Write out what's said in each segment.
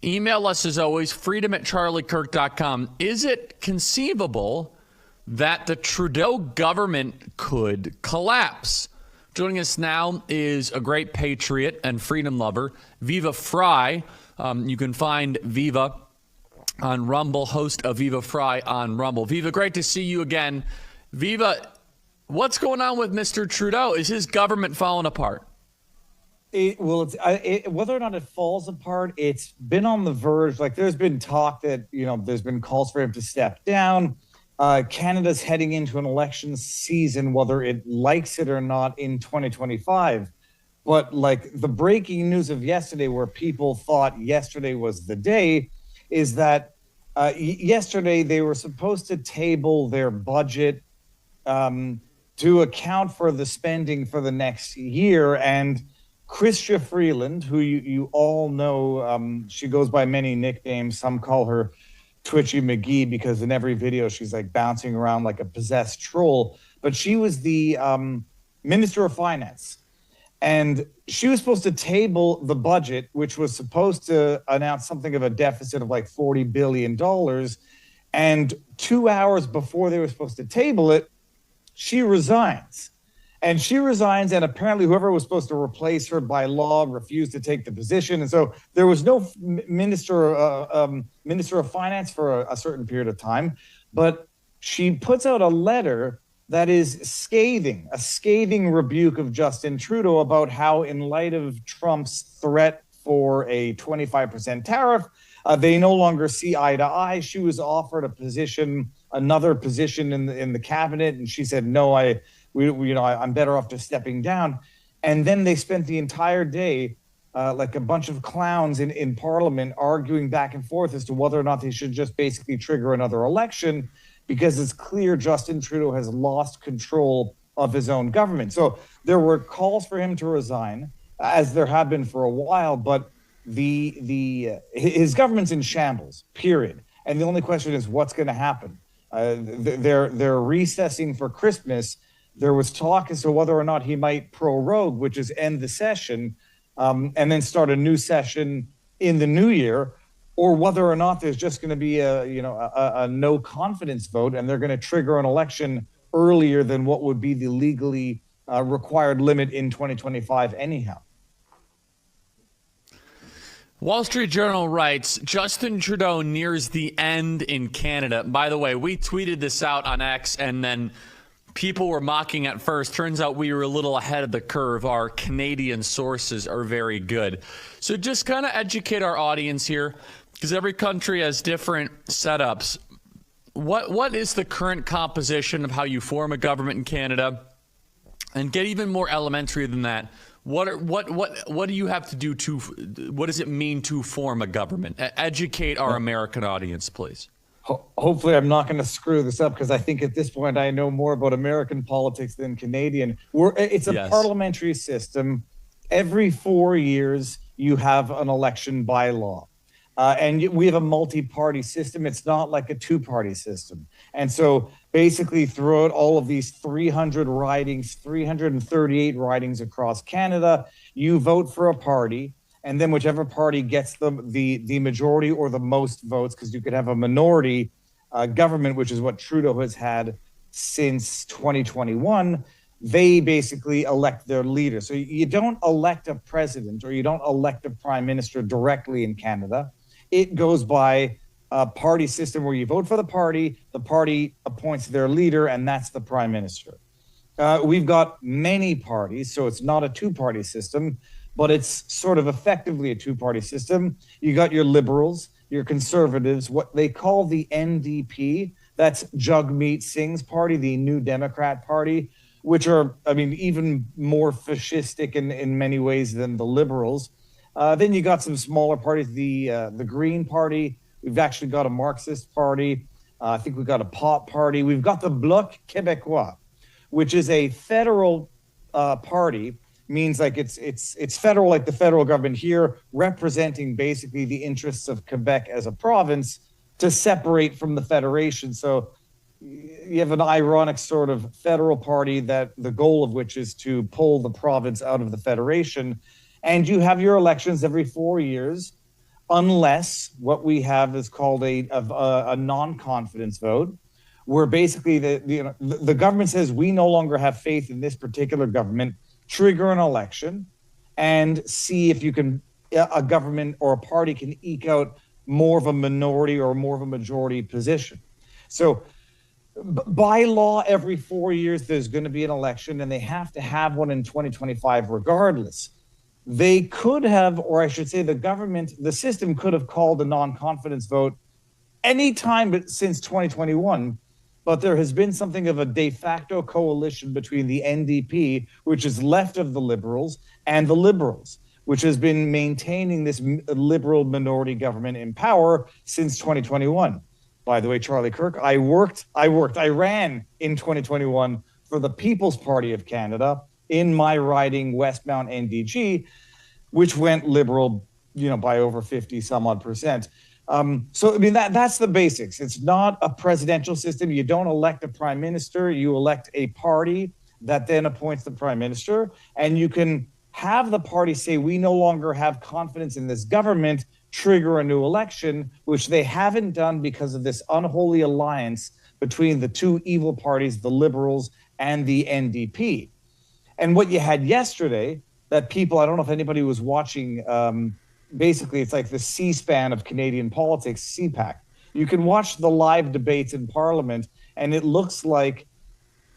Email us as always, freedom@charliekirk.com. Is it conceivable that the Trudeau government could collapse? Joining us now is a great patriot and freedom lover, Viva Frei. You can find Viva on Rumble, host of Viva Frei on Rumble. Viva, great to see you again. Viva, what's going on with Mr. Trudeau? Is his government falling apart? Whether or not it falls apart, it's been on the verge. Like, there's been talk that, there's been calls for him to step down. Canada's heading into an election season, whether it likes it or not, in 2025. But like the breaking news of yesterday, where people thought yesterday was the day, is that yesterday they were supposed to table their budget to account for the spending for the next year. And Chrystia Freeland, who you all know, she goes by many nicknames. Some call her Twitchy McGee because in every video she's like bouncing around like a possessed troll. But she was the Minister of Finance. And she was supposed to table the budget, which was supposed to announce something of a deficit of like $40 billion. And 2 hours before they were supposed to table it, she resigns. And she resigns, and apparently whoever was supposed to replace her by law refused to take the position. And so there was no minister of finance for a certain period of time. But she puts out a letter that is scathing, a scathing rebuke of Justin Trudeau about how, in light of Trump's threat for a 25% tariff, they no longer see eye to eye. She was offered another position in the cabinet, and she said, no, I'm better off just stepping down. And then they spent the entire day like a bunch of clowns in Parliament arguing back and forth as to whether or not they should just basically trigger another election, because it's clear Justin Trudeau has lost control of his own government. So there were calls for him to resign, as there have been for a while, but his government's in shambles, period. And the only question is what's going to happen. They're recessing for Christmas. There was talk as to whether or not he might prorogue, which is end the session, and then start a new session in the new year, or whether or not there's just going to be a no confidence vote, and they're going to trigger an election earlier than what would be the legally required limit in 2025 anyhow. Wall Street Journal writes, Justin Trudeau nears the end in Canada. By the way, we tweeted this out on X, and then people were mocking at first. Turns out we were a little ahead of the curve. Our Canadian sources are very good. So just kind of educate our audience here, because every country has different setups. What is the current composition of how you form a government in Canada? And get even more elementary than that. What do you have to do what does it mean to form a government? Educate our American audience, please. Hopefully I'm not going to screw this up, because I think at this point I know more about American politics than Canadian. It's a parliamentary system. Every 4 years you have an election by law. And we have a multi-party system. It's not like a two-party system. And so basically throughout all of these 300 ridings, 338 ridings across Canada, you vote for a party, and then whichever party gets the majority or the most votes, because you could have a minority government, which is what Trudeau has had since 2021, they basically elect their leader. So you don't elect a president or you don't elect a prime minister directly in Canada. It goes by a party system where you vote for the party appoints their leader, and that's the prime minister. We've got many parties, so it's not a two-party system, but it's sort of effectively a two-party system. You got your Liberals, your Conservatives, what they call the NDP, that's Jagmeet Singh's party, the New Democrat Party, which are, even more fascistic in many ways than the Liberals. Then you got some smaller parties, the Green Party. We've actually got a Marxist party. I think we've got a Pop party. We've got the Bloc Québécois, which is a federal party. Means like it's federal, like the federal government here, representing basically the interests of Quebec as a province to separate from the federation. So you have an ironic sort of federal party that the goal of which is to pull the province out of the federation. And you have your elections every 4 years. unless what we have is called a non-confidence vote, where basically the government says we no longer have faith in this particular government, trigger an election, and see if a government or a party can eke out more of a minority or more of a majority position. So by law, every 4 years, there's going to be an election, and they have to have one in 2025 regardless. They could have, or I should say the system could have called a non-confidence vote anytime since 2021, but there has been something of a de facto coalition between the NDP, which is left of the Liberals, and the Liberals, which has been maintaining this Liberal minority government in power since 2021. By the way, Charlie Kirk, I ran in 2021 for the People's Party of Canada in my riding Westmount NDG, which went Liberal, by over 50 some odd percent. So, I mean, that's the basics. It's not a presidential system. You don't elect a prime minister. You elect a party that then appoints the prime minister. And you can have the party say, we no longer have confidence in this government, trigger a new election, which they haven't done because of this unholy alliance between the two evil parties, the Liberals and the NDP. And what you had yesterday, that people, I don't know if anybody was watching, basically it's like the C-SPAN of Canadian politics, CPAC. You can watch the live debates in Parliament, and it looks like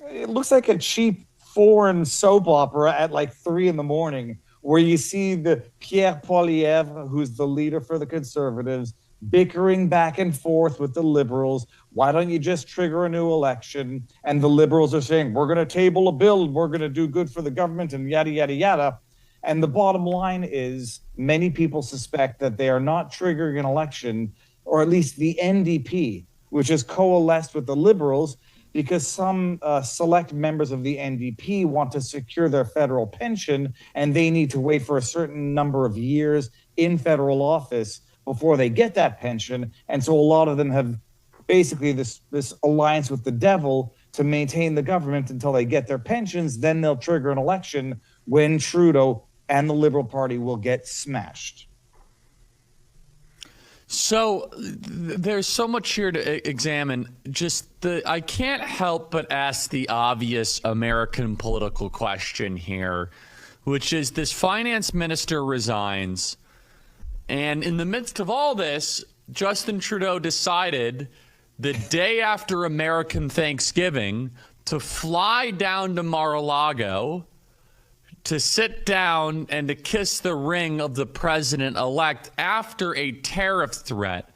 a cheap foreign soap opera at like 3 a.m, where you see the Pierre Poilievre, who's the leader for the Conservatives, bickering back and forth with the Liberals. Why don't you just trigger a new election? And the Liberals are saying, we're going to table a bill, and we're going to do good for the government, and yada, yada, yada. And the bottom line is many people suspect that they are not triggering an election, or at least the NDP, which has coalesced with the Liberals, because some select members of the NDP want to secure their federal pension, and they need to wait for a certain number of years in federal office before they get that pension. And so a lot of them have basically this alliance with the devil to maintain the government until they get their pensions. Then they'll trigger an election when Trudeau and the Liberal Party will get smashed. So there's so much here to examine. I can't help but ask the obvious American political question here, which is this finance minister resigns. And in the midst of all this, Justin Trudeau decided the day after American Thanksgiving to fly down to Mar-a-Lago to sit down and to kiss the ring of the president-elect after a tariff threat.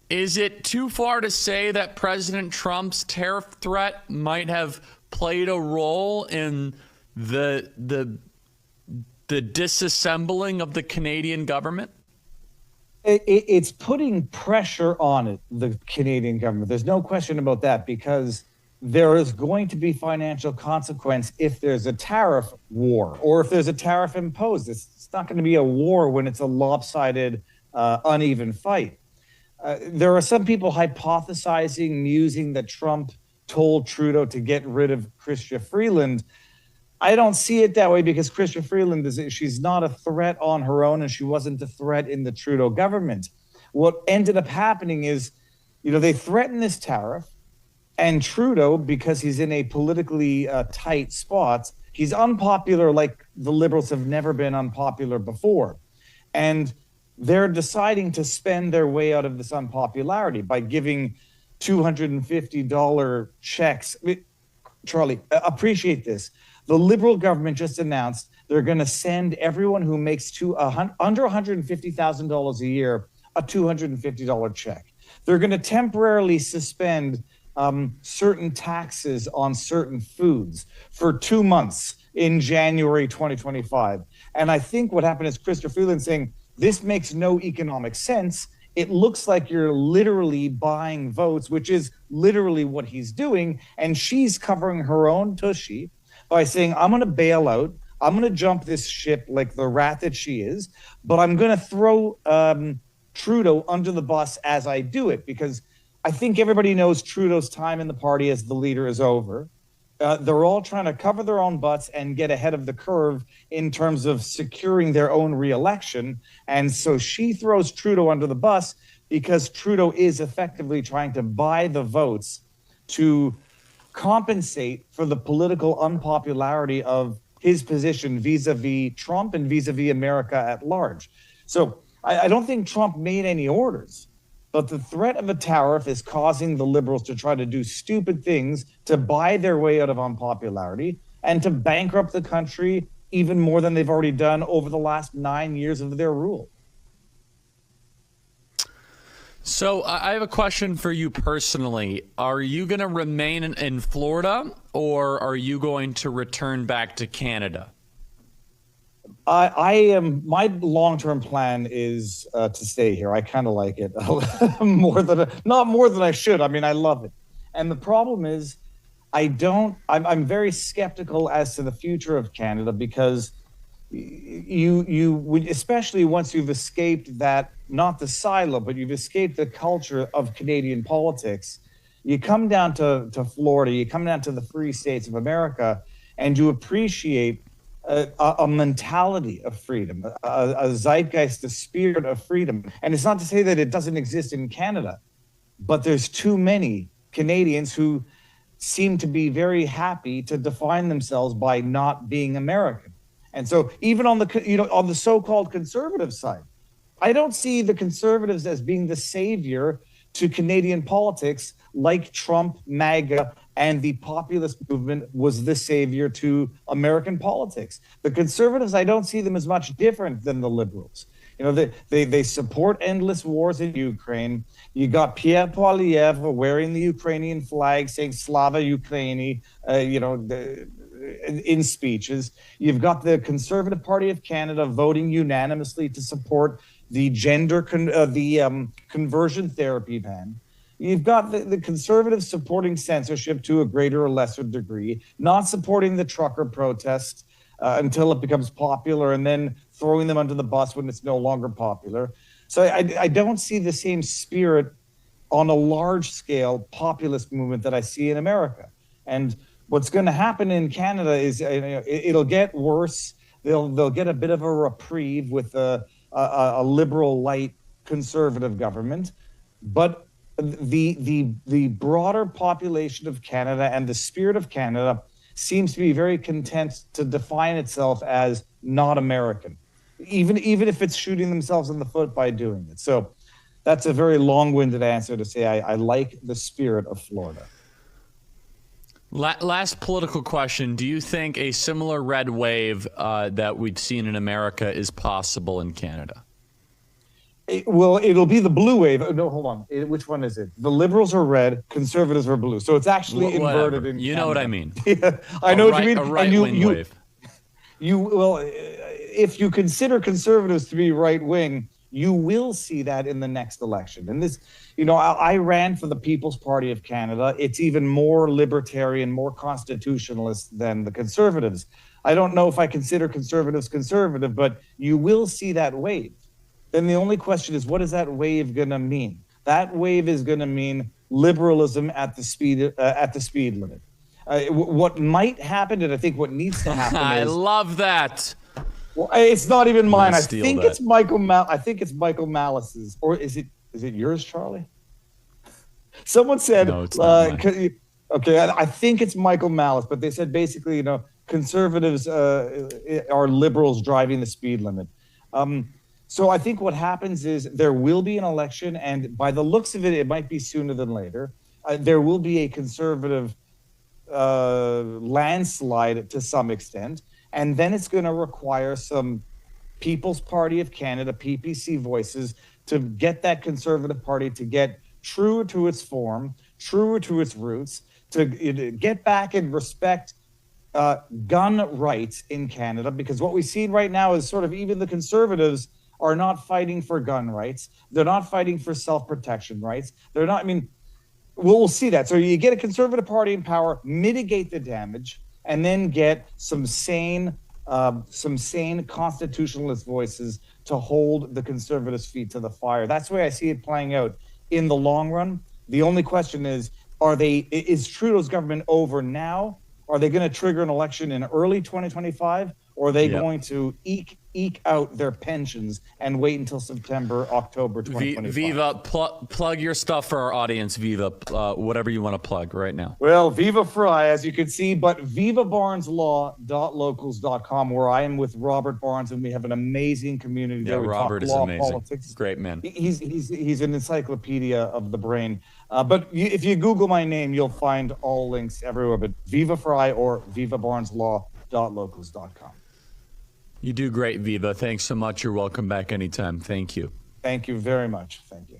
Is it too far to say that President Trump's tariff threat might have played a role in the disassembling of the Canadian government? It's putting pressure on the Canadian government. There's no question about that, because there is going to be financial consequence if there's a tariff war, or if there's a tariff imposed. It's not going to be a war when it's a lopsided, uneven fight. There are some people hypothesizing, musing that Trump told Trudeau to get rid of Chrystia Freeland. I don't see it that way, because Chrystia Freeland she's not a threat on her own, and she wasn't a threat in the Trudeau government. What ended up happening is, they threatened this tariff. And Trudeau, because he's in a politically tight spot, he's unpopular like the Liberals have never been unpopular before. And they're deciding to spend their way out of this unpopularity by giving $250 checks. Charlie, appreciate this. The Liberal government just announced they're going to send everyone who makes under $150,000 a year a $250 check. They're going to temporarily suspend certain taxes on certain foods for 2 months in January 2025. And I think what happened is Chrystia Freeland saying, this makes no economic sense. It looks like you're literally buying votes, which is literally what he's doing. And she's covering her own tushy by saying, I'm going to bail out. I'm going to jump this ship like the rat that she is, but I'm going to throw Trudeau under the bus as I do it, because I think everybody knows Trudeau's time in the party as the leader is over. They're all trying to cover their own butts and get ahead of the curve in terms of securing their own reelection. And so she throws Trudeau under the bus because Trudeau is effectively trying to buy the votes to compensate for the political unpopularity of his position vis-a-vis Trump and vis-a-vis America at large. So I don't think Trump made any orders. But the threat of a tariff is causing the Liberals to try to do stupid things to buy their way out of unpopularity and to bankrupt the country even more than they've already done over the last 9 years of their rule. So I have a question for you personally. Are you going to remain in Florida, or are you going to return back to Canada? I am. My long-term plan is to stay here. I kind of like it not more than I should. I mean, I love it. And the problem is, I'm very skeptical as to the future of Canada because you would, especially once you've escaped that, not the silo, but you've escaped the culture of Canadian politics. You come down to Florida, you come down to the free states of America, and you appreciate a mentality of freedom, a zeitgeist, a spirit of freedom. And it's not to say that it doesn't exist in Canada, but there's too many Canadians who seem to be very happy to define themselves by not being American. And so even on the so-called conservative side, I don't see the Conservatives as being the savior to Canadian politics like Trump, MAGA, and the populist movement was the savior to American politics. The Conservatives, I don't see them as much different than the Liberals. They support endless wars in Ukraine. You got Pierre Poilievre wearing the Ukrainian flag, saying Slava Ukraini, in speeches. You've got the Conservative Party of Canada voting unanimously to support the conversion therapy ban. You've got the Conservatives supporting censorship to a greater or lesser degree, not supporting the trucker protest until it becomes popular, and then throwing them under the bus when it's no longer popular. So I don't see the same spirit on a large-scale populist movement that I see in America. And what's going to happen in Canada is it'll get worse. They'll get a bit of a reprieve with a liberal light conservative government, but the broader population of Canada and the spirit of Canada seems to be very content to define itself as not American, even if it's shooting themselves in the foot by doing it. So that's a very long-winded answer to say I like the spirit of Florida. Last political question. Do you think a similar red wave that we've seen in America is possible in Canada? It'll be the blue wave. No, hold on. Which one is it? The Liberals are red, Conservatives are blue. So it's actually inverted in Canada. You know what I mean. Yeah, I know what you mean. A right-wing wave. If you consider Conservatives to be right-wing, you will see that in the next election. And this, I ran for the People's Party of Canada. It's even more libertarian, more constitutionalist than the Conservatives. I don't know if I consider Conservatives conservative, but you will see that wave. Then the only question is, what is that wave going to mean? That wave is going to mean liberalism at the speed limit. What might happen, and I think what needs to happen I love that. Well, it's not even mine. I think that. it's Michael Malice's, or is it yours, Charlie? Someone said, no, it's not mine. Okay, I think it's Michael Malice, but they said basically, conservatives are liberals driving the speed limit. So I think what happens is there will be an election, and by the looks of it, it might be sooner than later. There will be a conservative landslide to some extent, and then it's going to require some People's Party of Canada, PPC voices, to get that Conservative Party to get truer to its form, truer to its roots, to get back and respect gun rights in Canada, because what we've seen right now is sort of even the Conservatives are not fighting for gun rights. They're not fighting for self-protection rights. They're not, we'll see that. So you get a Conservative Party in power, mitigate the damage, and then get some sane constitutionalist voices to hold the Conservatives' feet to the fire. That's the way I see it playing out in the long run. The only question is Trudeau's government over now, Are they going to trigger an election in early 2025, or are they Yep. going to eke out their pensions and wait until September, October 2025? Viva, plug your stuff for our audience, Viva. Whatever you want to plug right now. Well, Viva Frei, as you can see, but vivabarneslaw.locals.com, where I am with Robert Barnes, and we have an amazing community Yeah, there. We Robert talk is law, amazing. politics. Great man. He's an encyclopedia of the brain. But if you Google my name, you'll find all links everywhere. But Viva Frei or vivabarneslaw.locals.com. You do great, Viva. Thanks so much. You're welcome back anytime. Thank you. Thank you very much. Thank you.